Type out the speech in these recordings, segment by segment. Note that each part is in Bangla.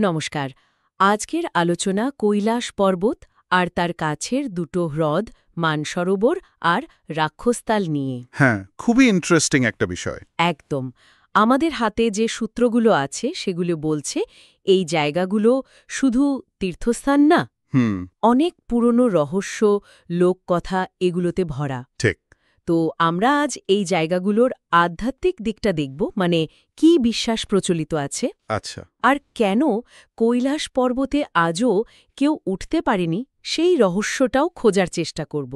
নমস্কার। আজকের আলোচনা কৈলাস পর্বত আর তার কাছের দুটো হ্রদ মানসরোবর আর রাক্ষসতাল নিয়ে। হ্যাঁ, খুবই ইন্টারেস্টিং একটা বিষয়। একদম। আমাদের হাতে যে সূত্রগুলো আছে সেগুলো বলছে এই জায়গাগুলো শুধু তীর্থস্থান না, হুম, অনেক পুরনো রহস্য, লোককথা এগুলোতে ভরা। ঠিক। তো আমরা আজ এই জায়গাগুলোর আধ্যাত্মিক দিকটা দেখব, মানে কি বিশ্বাস প্রচলিত আছে আচ্ছা, আর কেন কৈলাস পর্বতে আজও কেউ উঠতে পারেনি সেই রহস্যটাও খোঁজার চেষ্টা করব।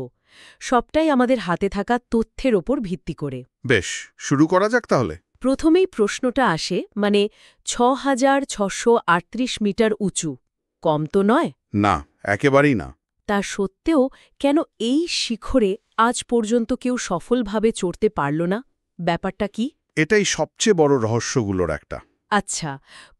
সবটাই আমাদের হাতে থাকা তথ্যের ওপর ভিত্তি করে। বেশ, শুরু করা যাক তাহলে। প্রথমেই প্রশ্নটা আসে, মানে ৬,৬৩৮ মিটার উঁচু, কম তো নয়? না, একেবারেই না। তা সত্ত্বেও কেন এই শিখরে আজ পর্যন্ত কেউ সফলভাবে চড়তে পারল না? ব্যাপারটা কি? এটাই সবচেয়ে বড় রহস্যগুলোর একটা। আচ্ছা,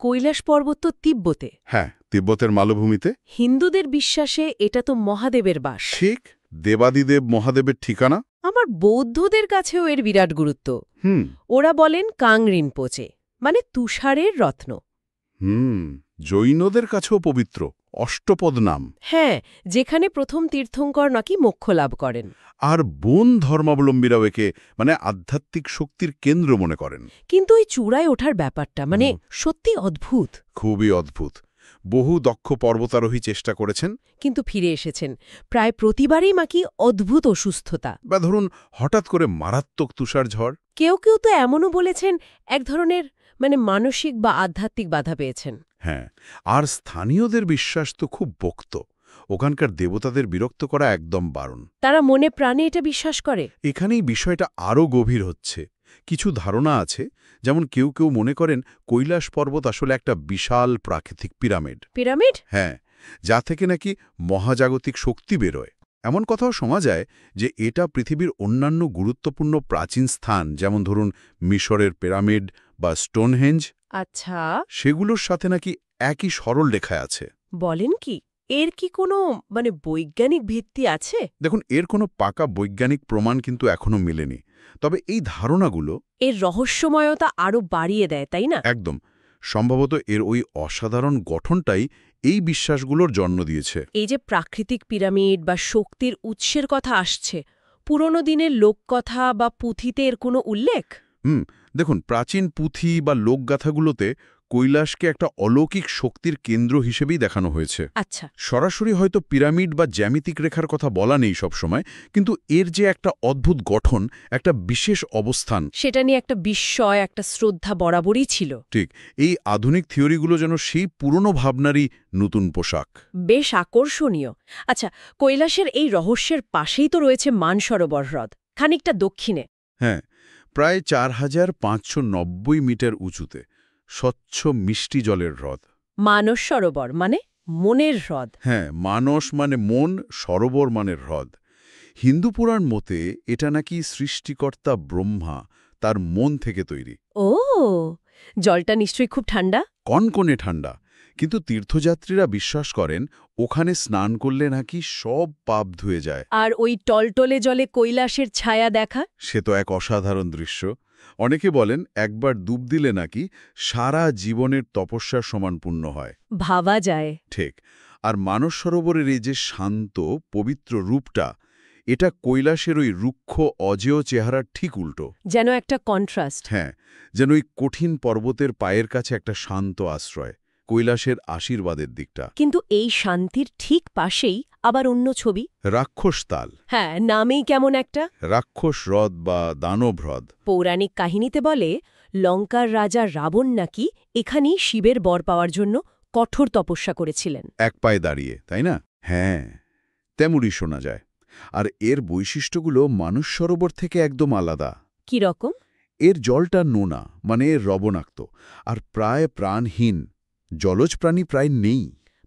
কৈলাস পর্বত তো তিব্বতে। হ্যাঁ, তিব্বতের মালভূমিতে। হিন্দুদের বিশ্বাসে এটা তো মহাদেবের বাস। ঠিক, দেবাদিদেব মহাদেবের ঠিকানা। আমার বৌদ্ধদের কাছেও এর বিরাট গুরুত্ব। হুম ওরা বলেন কাং রিনপোচে, মানে তুষারের রত্ন। হুম জৈনদের কাছেও পবিত্র, অষ্টপদ নাম। হ্যাঁ, যেখানে প্রথম তীর্থঙ্কর নাকি মোক্ষ লাভ করেন। আর বোন ধর্মাবলম্বীরাও একে আধ্যাত্মিক শক্তির কেন্দ্র মনে করেন। কিন্তু এই চূড়ায় ওঠার ব্যাপারটা সত্যি অদ্ভুত। খুবই অদ্ভুত। বহু দক্ষ পর্বতারোহী চেষ্টা করেছেন, কিন্তু ফিরে এসেছেন প্রায় প্রতিবারই নাকি অদ্ভুত অসুস্থতা। বা ধরুন হঠাৎ করে মারাত্মক তুষার ঝড়। কেউ কেউ তো এমনও বলেছেন এক ধরনের মানসিক বা আধ্যাত্মিক বাধা পেয়েছেন। হ্যাঁ, আর স্থানীয়দের বিশ্বাস তো খুব পোক্ত। ওখানকার দেবতাদের বিরক্ত করা একদম বারণ। তারা মনে প্রাণে এটা বিশ্বাস করে। এখানেই বিষয়টা আরও গভীর হচ্ছে। কিছু ধারণা আছে, যেমন কেউ কেউ মনে করেন কৈলাস পর্বত আসলে একটা বিশাল প্রাকৃতিক পিরামিড। পিরামিড? হ্যাঁ, যা থেকে নাকি মহাজাগতিক শক্তি বেরোয়। এমন কথাও শোনা যায় যে এটা পৃথিবীর অন্যান্য গুরুত্বপূর্ণ প্রাচীন স্থান, যেমন ধরুন মিশরের পিরামিড বা স্টোনহেঞ্জ, আচ্ছা, সেগুলোর সাথে নাকি একই সরল রেখায় আছে। বলেন কি? এর কি কোনো বৈজ্ঞানিক ভিত্তি আছে? দেখুন, এর কোনো পাকা বৈজ্ঞানিক প্রমাণ কিন্তু এখনো মেলেনি। তবে এই ধারণাগুলো এর রহস্যময়তা আরো বাড়িয়ে দেয়, তাই না? একদম সম্ভবত এর ওই অসাধারণ গঠনটাই এই বিশ্বাসগুলোর জন্ম দিয়েছে। এই যে প্রাকৃতিক পিরামিড বা শক্তির উৎসের কথা আসছে, পুরনো দিনের লোককথা বা পুঁথিতে এর কোনো উল্লেখ? দেখুন, প্রাচীন পুঁথি বা লোকগাথাগুলোতে কৈলাসকে একটা অলৌকিক শক্তির কেন্দ্র হিসেবেই দেখানো হয়েছে। আচ্ছা। সরাসরি হয়তো পিরামিড বা জ্যামিতিক রেখার কথা বলা নেই সবসময়, কিন্তু এর যে একটা অদ্ভুত গঠন, একটা বিশেষ অবস্থান, সেটা নিয়ে একটা বিস্ময়, একটা শ্রদ্ধা বরাবরই ছিল। ঠিক। এই আধুনিক থিওরিগুলো যেন সেই পুরনো ভাবনারই নতুন পোশাক। বেশ আকর্ষণীয়। আচ্ছা, কৈলাসের এই রহস্যের পাশেই তো রয়েছে মানসরোবর হ্রদ, খানিকটা দক্ষিণে। হ্যাঁ, প্রায় ৪,৫৯০ মিটার উঁচুতে স্বচ্ছ মিষ্টি জলের হ্রদ। মানস সরোবর মানে মনের হ্রদ। হ্যাঁ, মানস মানে মন, সরোবর মানে হ্রদ। হিন্দু পুরাণ মতে এটা নাকি সৃষ্টিকর্তা ব্রহ্মা তার মন থেকে তৈরি। ও, জলটা নিশ্চয়ই খুব ঠান্ডা। কনকনে ঠান্ডা। কিন্তু তীর্থযাত্রীরা বিশ্বাস করেন ওখানে স্নান করলে নাকি সব পাপ ধুয়ে যায়। আর ওই টলটলে জলে কৈলাসের ছায়া দেখা। সে তো এক অসাধারণ দৃশ্য। অনেকে বলেন একবার ডুব দিলে নাকি সারা জীবনের তপস্যার সমান পুণ্য হয়। ভাবা যায়। ঠিক। আর মানস সরোবরের এই যে শান্ত পবিত্র রূপটা, এটা কৈলাসের ওই রুক্ষ অজেয় চেহারার ঠিক উল্টো। যেন একটা কন্ট্রাস্ট। হ্যাঁ, যেন ওই কঠিন পর্বতের পায়ের কাছে একটা শান্ত আশ্রয়, কৈলাসের আশীর্বাদের দিকটা। কিন্তু এই শান্তির ঠিক পাশেই আবার অন্য ছবি। রাক্ষসতাল। হ্যাঁ, নামেই কেমন একটা। রাক্ষস হ্রদ বা দানব হ্রদ। পৌরাণিক কাহিনীতে বলে লঙ্কার রাজা রাবণ নাকি এখানেই শিবের বর পাওয়ার জন্য কঠোর তপস্যা করেছিলেন। এক পায়ে দাঁড়িয়ে, তাই না? হ্যাঁ, তেমনই শোনা যায়। আর এর বৈশিষ্ট্যগুলো মানস সরোবর থেকে একদম আলাদা। কি রকম? এর জলটা নোনা, মানে এর লবণাক্ত, আর প্রায় প্রাণহীন। জলজ প্রাণী প্রায় নেই।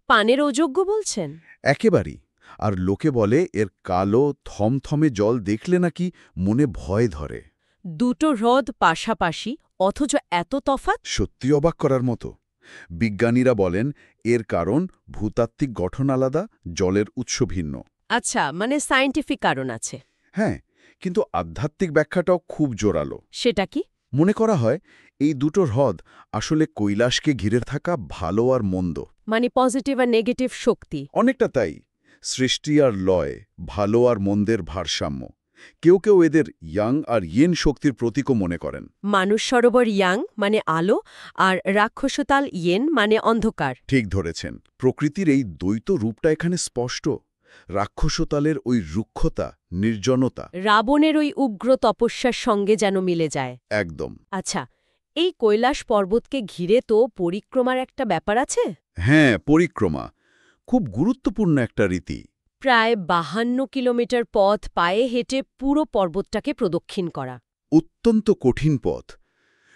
পানের অযোগ্য বলছেন? একেবারেই। আর লোকে বলে এর কালো থমথমে জল দেখলে নাকি মনে ভয় ধরে। দুটো হ্রদ পাশাপাশি, অথচ এত তফাৎ। সত্যি অবাক করার মতো। বিজ্ঞানীরা বলেন এর কারণ ভূতাত্ত্বিক গঠন আলাদা, জলের উৎস ভিন্ন। আচ্ছা, মানে সায়েন্টিফিক কারণ আছে। হ্যাঁ, কিন্তু আধ্যাত্মিক ব্যাখ্যাটাও খুব জোরালো। সেটা কি? মনে করা হয় এই দুটো হ্রদ আসলে কৈলাসকে ঘিরে থাকা ভালো আর মন্দ। মানে পজিটিভ আর নেগেটিভ শক্তি। অনেকটা তাই, সৃষ্টি আর লয়, ভালো আর মন্দের ভারসাম্য। কেউ কেউ এদের ইয়াং আর ইয়েন শক্তির প্রতীকও মনে করেন। মানুষ সরোবর ইয়াং মানে আলো, আর রাক্ষসতাল ইয়েন মানে অন্ধকার। ঠিক ধরেছেন, প্রকৃতির এই দ্বৈত রূপটা এখানে স্পষ্ট। রাক্ষসতালের ওই রুক্ষতা, নির্জনতা রাবণের ওই উগ্র তপস্যার সঙ্গে যেন মিলে যায়। একদম। আচ্ছা, এই কৈলাস পর্বতকে ঘিরে তো পরিক্রমার একটা ব্যাপার আছে। হ্যাঁ, পরিক্রমা খুব গুরুত্বপূর্ণ একটা রীতি। প্রায় 52 কিলোমিটার পথ পায়ে হেঁটে পুরো পর্বতটাকে প্রদক্ষিণ করা। অত্যন্ত কঠিন পথ,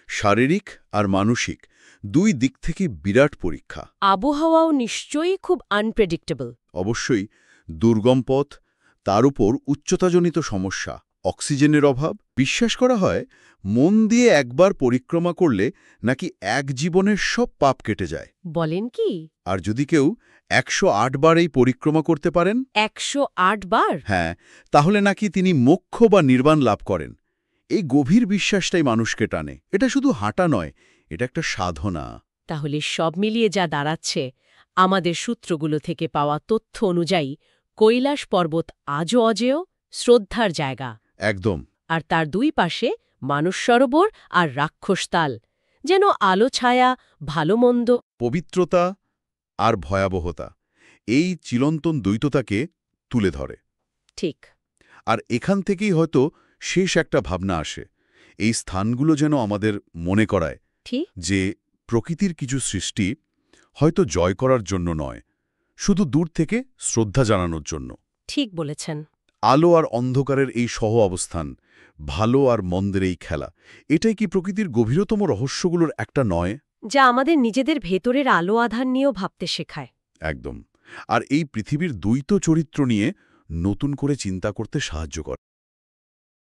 শারীরিক আর মানসিক দুই দিক থেকে বিরাট পরীক্ষা। আবহাওয়াও নিশ্চয়ই খুব আনপ্রেডিক্টেবল। অবশ্যই দুর্গম পথ, তার উপর উচ্চতাজনিত সমস্যা, অক্সিজেনের অভাব। বিশ্বাস করা হয় মন দিয়ে একবার পরিক্রমা করলে নাকি এক জীবনের সব পাপ কেটে যায়। বলেন কি? আর যদি কেউ 108 বার এই পরিক্রমা করতে পারেন, 108 বার? হ্যাঁ, তাহলে নাকি তিনি মোক্ষ বা নির্বাণ লাভ করেন। এই গভীর বিশ্বাসটাই মানুষকে টানে। এটা শুধু হাঁটা নয়, এটা একটা সাধনা। তাহলে সব মিলিয়ে যা দাঁড়াচ্ছে, আমাদের সূত্রগুলো থেকে পাওয়া তথ্য অনুযায়ী কৈলাস পর্বত আজও অজেয়, শ্রদ্ধার জায়গা। একদম। আর তার দুই পাশে মানস সরোবর আর রাক্ষসতাল, যেন আলো ছায়া, ভালো মন্দ, পবিত্রতা আর ভয়াবহতা, এই চিরন্তন দ্বৈততাকে তুলে ধরে। ঠিক। আর এখান থেকেই হয়তো শেষ একটা ভাবনা আসে। এই স্থানগুলো যেন আমাদের মনে করায় ঠিক। যে প্রকৃতির কিছু সৃষ্টি হয়তো জয় করার জন্য নয়, শুধু দূর থেকে শ্রদ্ধা জানানোর জন্য। ঠিক বলেছেন। আলো আর অন্ধকারের এই সহ অবস্থান, ভালো আর মন্দের এই খেলা, এটাই কি প্রকৃতির গভীরতম রহস্যগুলোর একটা নয়? যা আমাদের নিজেদের ভেতরের আলো আধার নিয়েও ভাবতে শেখায়। একদম। আর এই পৃথিবীর দ্বৈত চরিত্র নিয়ে নতুন করে চিন্তা করতে সাহায্য করে।